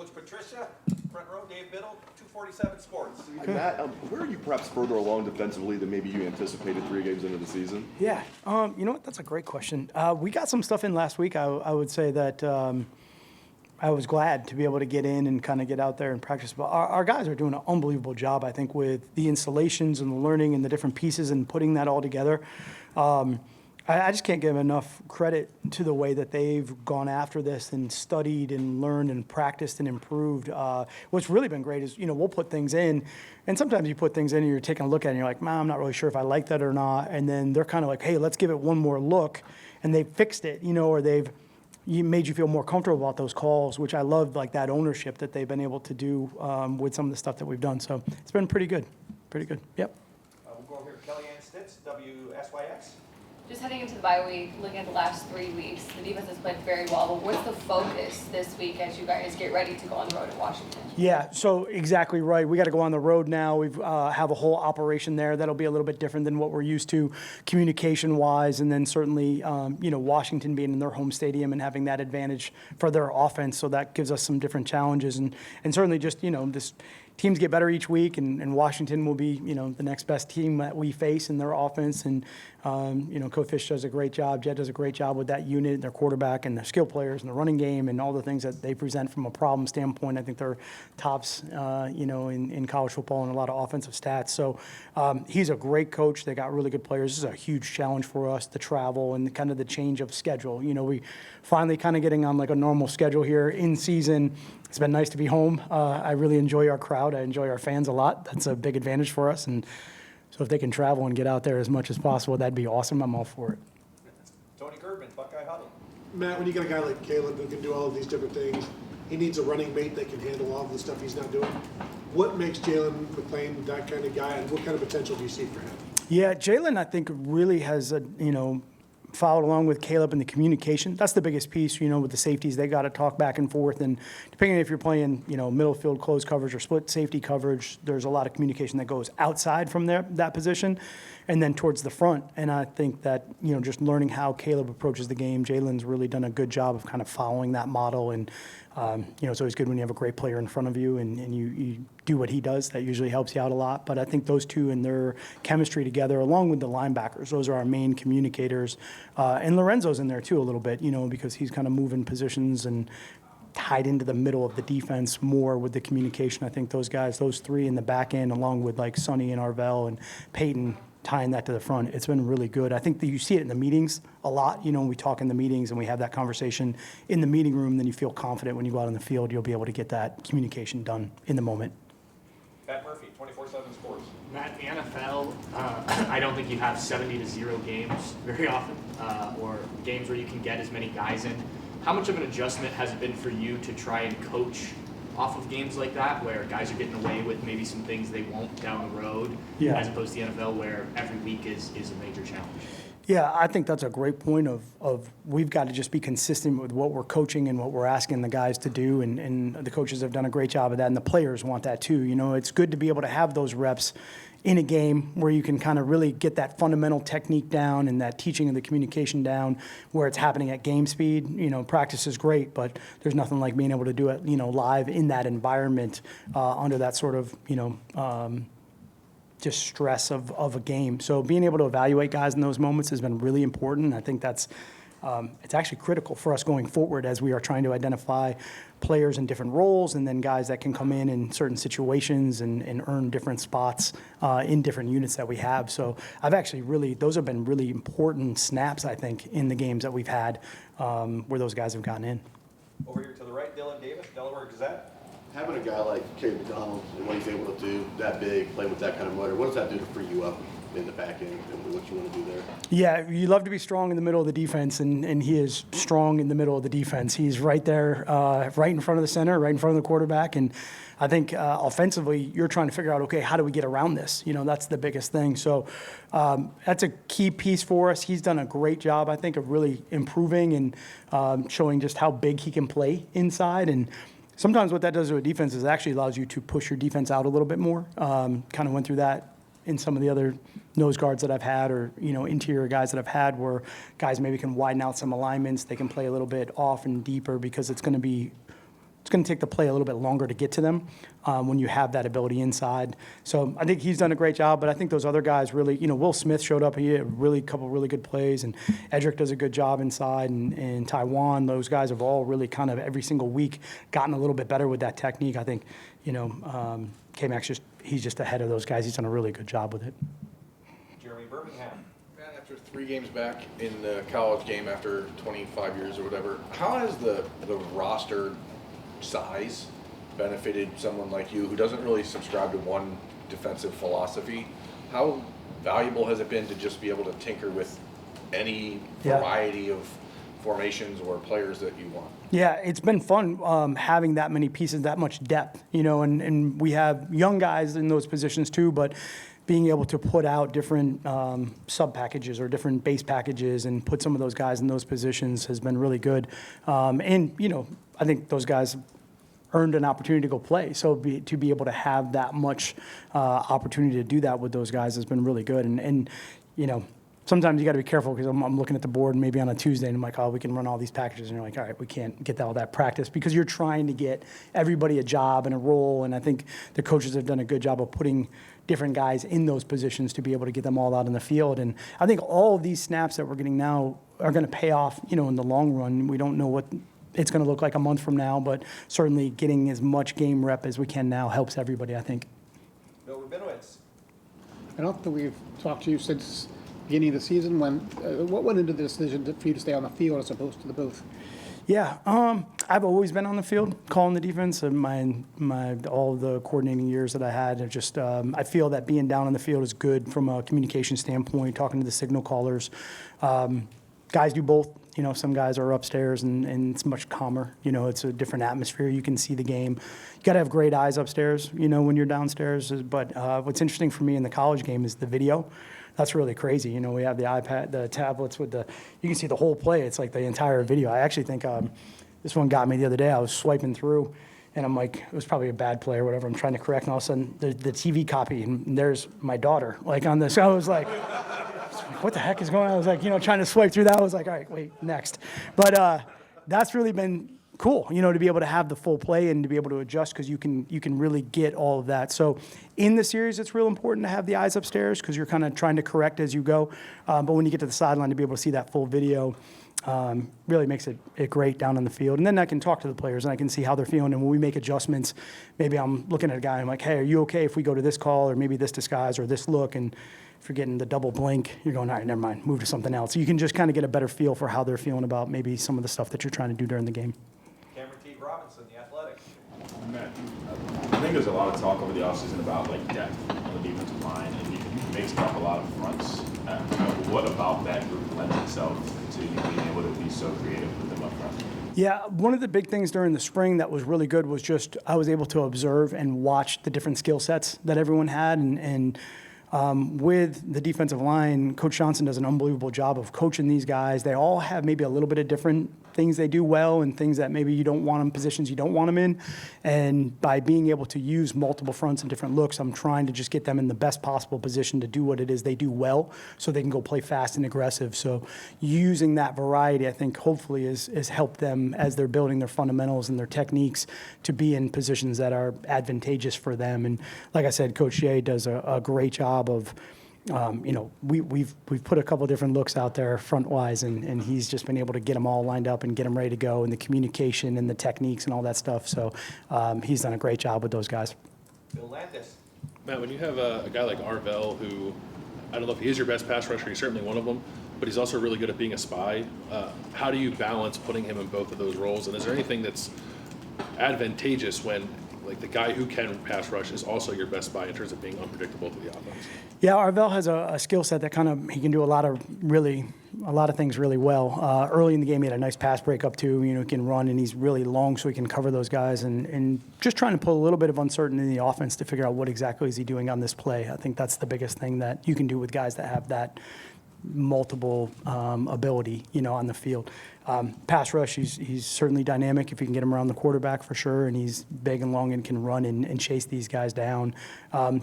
Coach Patricia, front row, Dave Biddle, 247 Sports. Matt, where are you perhaps further along defensively than maybe you anticipated 3 games into the season? Yeah, you know what? That's a great question. We got some stuff in last week. I would say that I was glad to be able to get in and kind of get out there and practice. But our guys are doing an unbelievable job, I think, with the installations and the learning and the different pieces and putting that all together. I just can't give enough credit to the way that they've gone after this and studied and learned and practiced and improved. What's really been great is, we'll put things in, and sometimes you put things in and you're taking a look at it and you're like, I'm not really sure if I like that or not. And then they're kind of like, hey, let's give it one more look. And they've fixed it, or they've made you feel more comfortable about those calls, which I love, like that ownership that they've been able to do with some of the stuff that we've done. So it's been pretty good. Pretty good. Yep. We'll go over here. Kellyanne Stitz, WSYX. Just heading into the bye week, looking at the last 3 weeks, the defense has played very well, but what's the focus this week as you guys get ready to go on the road in Washington? Yeah, so exactly right. We got to go on the road now. We have a whole operation there that'll be a little bit different than what we're used to communication-wise, and then certainly, Washington being in their home stadium and having that advantage for their offense, so that gives us some different challenges, and certainly just, this teams get better each week, and Washington will be, the next best team that we face in their offense. And, Coach Fish does a great job. Jed does a great job with that unit, their quarterback, and their skill players, and the running game, and all the things that they present from a problem standpoint. I think they're tops, in college football and a lot of offensive stats. So he's a great coach. They got really good players. This is a huge challenge for us, the travel and kind of the change of schedule. We finally kind of getting on like a normal schedule here in season. It's been nice to be home. I really enjoy our crowd. I enjoy our fans a lot. That's a big advantage for us. And so if they can travel and get out there as much as possible, that'd be awesome. I'm all for it. Tony Gerben, Buckeye Huddle. Matt, when you got a guy like Caleb who can do all of these different things, he needs a running mate that can handle all of the stuff he's not doing. What makes Jalen McClain that kind of guy, and what kind of potential do you see for him? Yeah, Jalen, I think, really has followed along with Caleb in the communication. That's the biggest piece, with the safeties. They got to talk back and forth. And depending on if you're playing, middle field closed coverage or split safety coverage, there's a lot of communication that goes outside from that position and then towards the front. And I think that, just learning how Caleb approaches the game, Jalen's really done a good job of kind of following that model. And, it's always good when you have a great player in front of you and you do what he does. That usually helps you out a lot. But I think those two and their chemistry together, along with the linebackers, those are our main communicators. And Lorenzo's in there too a little bit, because he's kind of moving positions and tied into the middle of the defense more with the communication. I think those guys, those three in the back end, along with like Sonny and Arvell and Peyton, tying that to the front, it's been really good. I think that you see it in the meetings a lot. We talk in the meetings and we have that conversation in the meeting room, then you feel confident when you go out on the field, you'll be able to get that communication done in the moment. Pat Murphy, 24/7 Sports. Matt, the NFL, I don't think you have 70-0 games very often, or games where you can get as many guys in. How much of an adjustment has it been for you to try and coach off of games like that, where guys are getting away with maybe some things they won't down the road, as opposed to the NFL, where every week is a major challenge? Yeah, I think that's a great point of we've got to just be consistent with what we're coaching and what we're asking the guys to do, and the coaches have done a great job of that, and the players want that too. It's good to be able to have those reps in a game where you can kind of really get that fundamental technique down and that teaching and the communication down where it's happening at game speed. Practice is great, but there's nothing like being able to do it, live in that environment under that sort of, just stress of a game. So being able to evaluate guys in those moments has been really important. I think that's it's actually critical for us going forward as we are trying to identify players in different roles and then guys that can come in certain situations and earn different spots in different units that we have. So those have been really important snaps, I think, in the games that we've had where those guys have gotten in. Over here to the right, Dylan Davis, Delaware Gazette. Having a guy like Caleb McDonald and what he's able to do that big, play with that kind of motor, what does that do to free you up in the back end and what you want to do there? Yeah, you love to be strong in the middle of the defense, and he is strong in the middle of the defense. He's right there, right in front of the center, right in front of the quarterback. And I think offensively, you're trying to figure out, okay, how do we get around this? That's the biggest thing. So that's a key piece for us. He's done a great job, I think, of really improving and showing just how big he can play inside. And sometimes what that does to a defense is it actually allows you to push your defense out a little bit more. Kind of went through that in some of the other nose guards that I've had or, interior guys that I've had where guys maybe can widen out some alignments. They can play a little bit off and deeper because it's going to be it's going to take the play a little bit longer to get to them when you have that ability inside. So I think he's done a great job, but I think those other guys really, Will Smith showed up. He had a couple really good plays, and Edric does a good job inside, and Taiwan. Those guys have all really kind of every single week gotten a little bit better with that technique. I think, K-Max he's just ahead of those guys. He's done a really good job with it. Jeremy Birmingham. Matt, after 3 games back in the college game after 25 years or whatever, how has the roster size benefited someone like you who doesn't really subscribe to one defensive philosophy? How valuable has it been to just be able to tinker with any variety of formations or players that you want? Yeah, it's been fun having that many pieces, that much depth, and we have young guys in those positions too, but being able to put out different sub packages or different base packages and put some of those guys in those positions has been really good. I think those guys earned an opportunity to go play. So to be able to have that much opportunity to do that with those guys has been really good. And sometimes you got to be careful because I'm looking at the board maybe on a Tuesday and I'm like, oh, we can run all these packages. And you're like, all right, we can't get all that practice because you're trying to get everybody a job and a role. And I think the coaches have done a good job of putting different guys in those positions to be able to get them all out in the field. And I think all of these snaps that we're getting now are going to pay off, in the long run. We don't know what it's going to look like a month from now, but certainly getting as much game rep as we can now helps everybody, I think. Bill Rabinowitz. I don't think we've talked to you since beginning of the season. What went into the decision for you to stay on the field as opposed to the booth? Yeah, I've always been on the field calling the defense. And all the coordinating years that I had, I feel that being down on the field is good from a communication standpoint, talking to the signal callers. Guys do both. Some guys are upstairs and it's much calmer. It's a different atmosphere. You can see the game. You got to have great eyes upstairs, when you're downstairs. But what's interesting for me in the college game is the video. That's really crazy. We have the iPad, the tablets you can see the whole play. It's like the entire video. I actually think this one got me the other day. I was swiping through and I'm like, it was probably a bad play or whatever. I'm trying to correct and all of a sudden the TV copy and there's my daughter on this. I was like, what the heck is going on? I was like, trying to swipe through that. I was like, all right, wait, next. But that's really been cool, to be able to have the full play and to be able to adjust because you can really get all of that. So in the series, it's real important to have the eyes upstairs because you're kind of trying to correct as you go. But when you get to the sideline, to be able to see that full video really makes it great down on the field. And then I can talk to the players and I can see how they're feeling. And when we make adjustments, maybe I'm looking at a guy and I'm like, hey, are you okay if we go to this call or maybe this disguise or this look? And if you're getting the double blink, you're going, all right, never mind, move to something else. So you can just kind of get a better feel for how they're feeling about maybe some of the stuff that you're trying to do during the game. Cameron T. Robinson, The Athletic. Matt, I think there's a lot of talk over the offseason about depth on the defensive line, and you mixed up a lot of fronts. What about that group lends itself to you being able to be so creative with them up front? Yeah, one of the big things during the spring that was really good was just I was able to observe and watch the different skill sets that everyone had, and with the defensive line, Coach Johnson does an unbelievable job of coaching these guys. They all have maybe a little bit of different things they do well and things that maybe you don't want them, positions you don't want them in. And by being able to use multiple fronts and different looks, I'm trying to just get them in the best possible position to do what it is they do well so they can go play fast and aggressive. So using that variety, I think, hopefully has helped them as they're building their fundamentals and their techniques to be in positions that are advantageous for them. And like I said, Coach Jay does a great job of we've put a couple different looks out there front-wise, and he's just been able to get them all lined up and get them ready to go, and the communication and the techniques and all that stuff. So he's done a great job with those guys. Bill Landis. Matt, when you have a guy like Arvell, who I don't know if he is your best pass rusher, he's certainly one of them, but he's also really good at being a spy. How do you balance putting him in both of those roles? And is there anything that's advantageous when the guy who can pass rush is also your best spy in terms of being unpredictable to the offense? Yeah, Arvell has a skill set that he can do a lot of things really well. Early in the game, he had a nice pass breakup too. He can run and he's really long, so he can cover those guys. And just trying to put a little bit of uncertainty in the offense to figure out what exactly is he doing on this play. I think that's the biggest thing that you can do with guys that have that multiple ability, on the field. Pass rush, he's certainly dynamic if you can get him around the quarterback for sure, and he's big and long and can run and chase these guys down.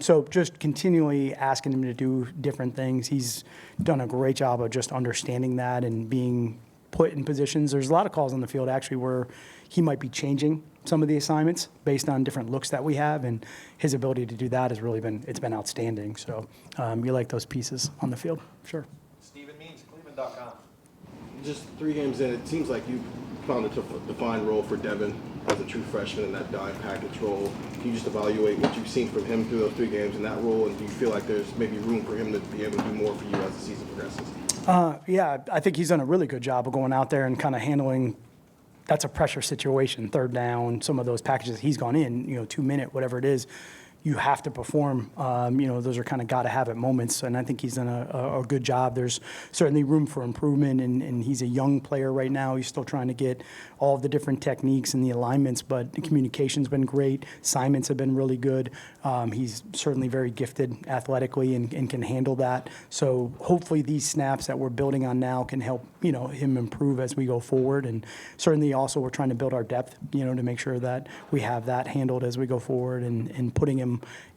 So just continually asking him to do different things. He's done a great job of just understanding that and being put in positions. There's a lot of calls on the field actually where he might be changing some of the assignments based on different looks that we have, and his ability to do that has really been outstanding. So you like those pieces on the field, sure. Stephen Means, Cleveland.com. Just 3 games in, it seems like you found a defined role for Devin as a true freshman in that dime package role. Can you just evaluate what you've seen from him through those 3 games in that role, and do you feel like there's maybe room for him to be able to do more for you as the season progresses? Yeah, I think he's done a really good job of going out there and kind of handling. That's a pressure situation, 3rd down, some of those packages he's gone in, 2-minute, whatever it is, you have to perform. Those are kind of got-to-have-it moments, and I think he's done a good job. There's certainly room for improvement, and he's a young player right now. He's still trying to get all of the different techniques and the alignments, but the communication's been great. Assignments have been really good. He's certainly very gifted athletically and can handle that. So hopefully these snaps that we're building on now can help, him improve as we go forward. And certainly also we're trying to build our depth, to make sure that we have that handled as we go forward, and putting him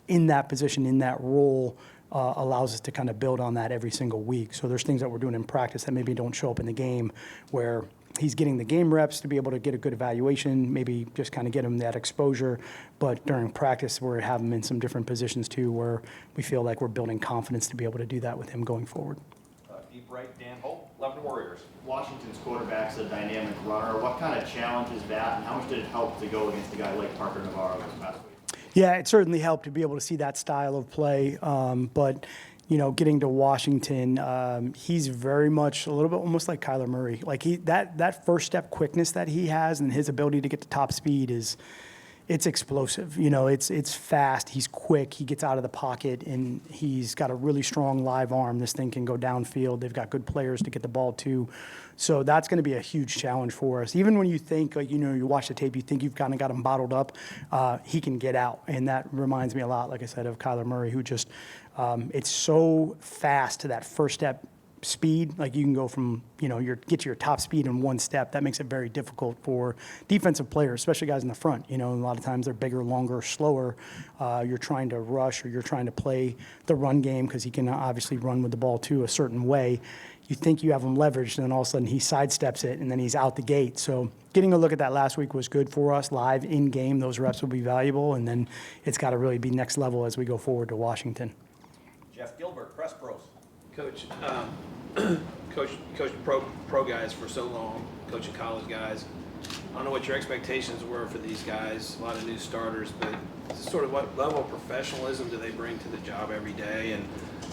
in that position, in that role, allows us to kind of build on that every single week. So there's things that we're doing in practice that maybe don't show up in the game, where he's getting the game reps to be able to get a good evaluation, maybe just kind of get him that exposure. But during practice, we're having him in some different positions too, where we feel like we're building confidence to be able to do that with him going forward. Deep right, Dan Hope, 11 Warriors. Washington's quarterback's a dynamic runner. What kind of challenge is that, and how much did it help to go against a guy like Parker Navarro this past week? Yeah, it certainly helped to be able to see that style of play. But, getting to Washington, he's very much a little bit almost like Kyler Murray. Like that first step quickness that he has and his ability to get to top speed it's explosive. It's fast. He's quick. He gets out of the pocket, and he's got a really strong live arm. This thing can go downfield. They've got good players to get the ball to. So that's going to be a huge challenge for us. Even when you think, you watch the tape, you think you've kind of got him bottled up, he can get out. And that reminds me a lot, like I said, of Kyler Murray, who just, it's so fast to that first step speed. Like you can go from, get to your top speed in 1 step. That makes it very difficult for defensive players, especially guys in the front. A lot of times they're bigger, longer, slower. You're trying to rush, or you're trying to play the run game, because he can obviously run with the ball too a certain way. You think you have him leveraged, and then all of a sudden he sidesteps it, and then he's out the gate. So getting a look at that last week was good for us. Live in game, those reps will be valuable, and then it's got to really be next level as we go forward to Washington. Jeff Gilbert, Press Pros. Coach, coach pro guys for so long, coaching college guys. I don't know what your expectations were for these guys. A lot of new starters, but sort of what level of professionalism do they bring to the job every day, and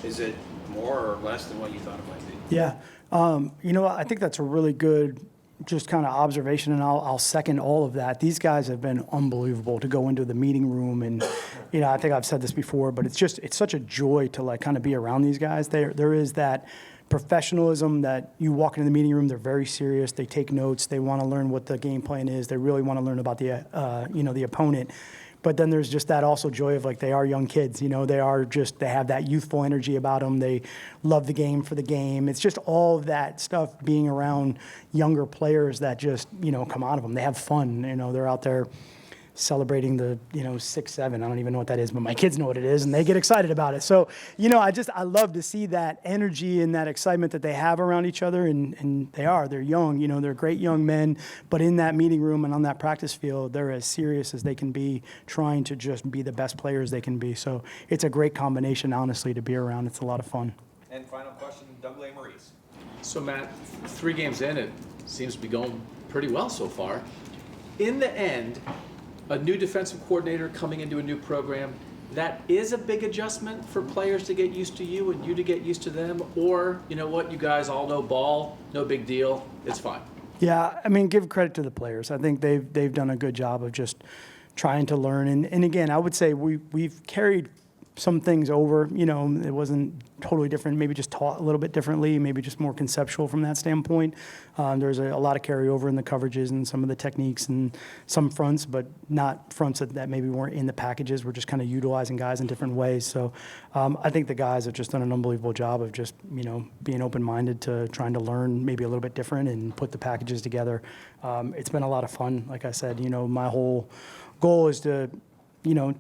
is it more or less than what you thought it might be? Yeah, I think that's a really good just kind of observation, and I'll second all of that. These guys have been unbelievable to go into the meeting room, and I think I've said this before, but it's such a joy to kind of be around these guys. There is that professionalism that you walk into the meeting room, they're very serious, they take notes, they want to learn what the game plan is, they really want to learn about the opponent. But then there's just that also joy of they are young kids, they have that youthful energy about them. They love the game for the game. It's just all of that stuff being around younger players that just, come out of them. They have fun, they're out there celebrating the, 6-7. I don't even know what that is, but my kids know what it is, and they get excited about it. So, I love to see that energy and that excitement that they have around each other, and they're young, they're great young men, but in that meeting room and on that practice field, they're as serious as they can be, trying to just be the best players they can be. So it's a great combination, honestly, to be around. It's a lot of fun. And final question, Doug Maurice. So Matt, 3 games in, it seems to be going pretty well so far. In the end, a new defensive coordinator coming into a new program, that is a big adjustment for players to get used to you and you to get used to them, or you guys all know ball, no big deal, it's fine. Yeah, give credit to the players. I think they've done a good job of just trying to learn. And again, I would say we've carried some things over. It wasn't totally different, maybe just taught a little bit differently, maybe just more conceptual from that standpoint. There's a lot of carryover in the coverages and some of the techniques and some fronts, but not fronts that maybe weren't in the packages. We're just kind of utilizing guys in different ways. So I think the guys have just done an unbelievable job of just, being open-minded to trying to learn maybe a little bit different and put the packages together. It's been a lot of fun. Like I said, my whole goal is to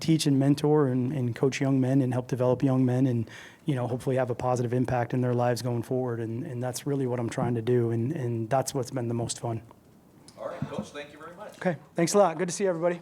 teach and mentor and coach young men and help develop young men and, hopefully have a positive impact in their lives going forward. And that's really what I'm trying to do. And that's what's been the most fun. All right, Coach, thank you very much. Okay, thanks a lot. Good to see everybody.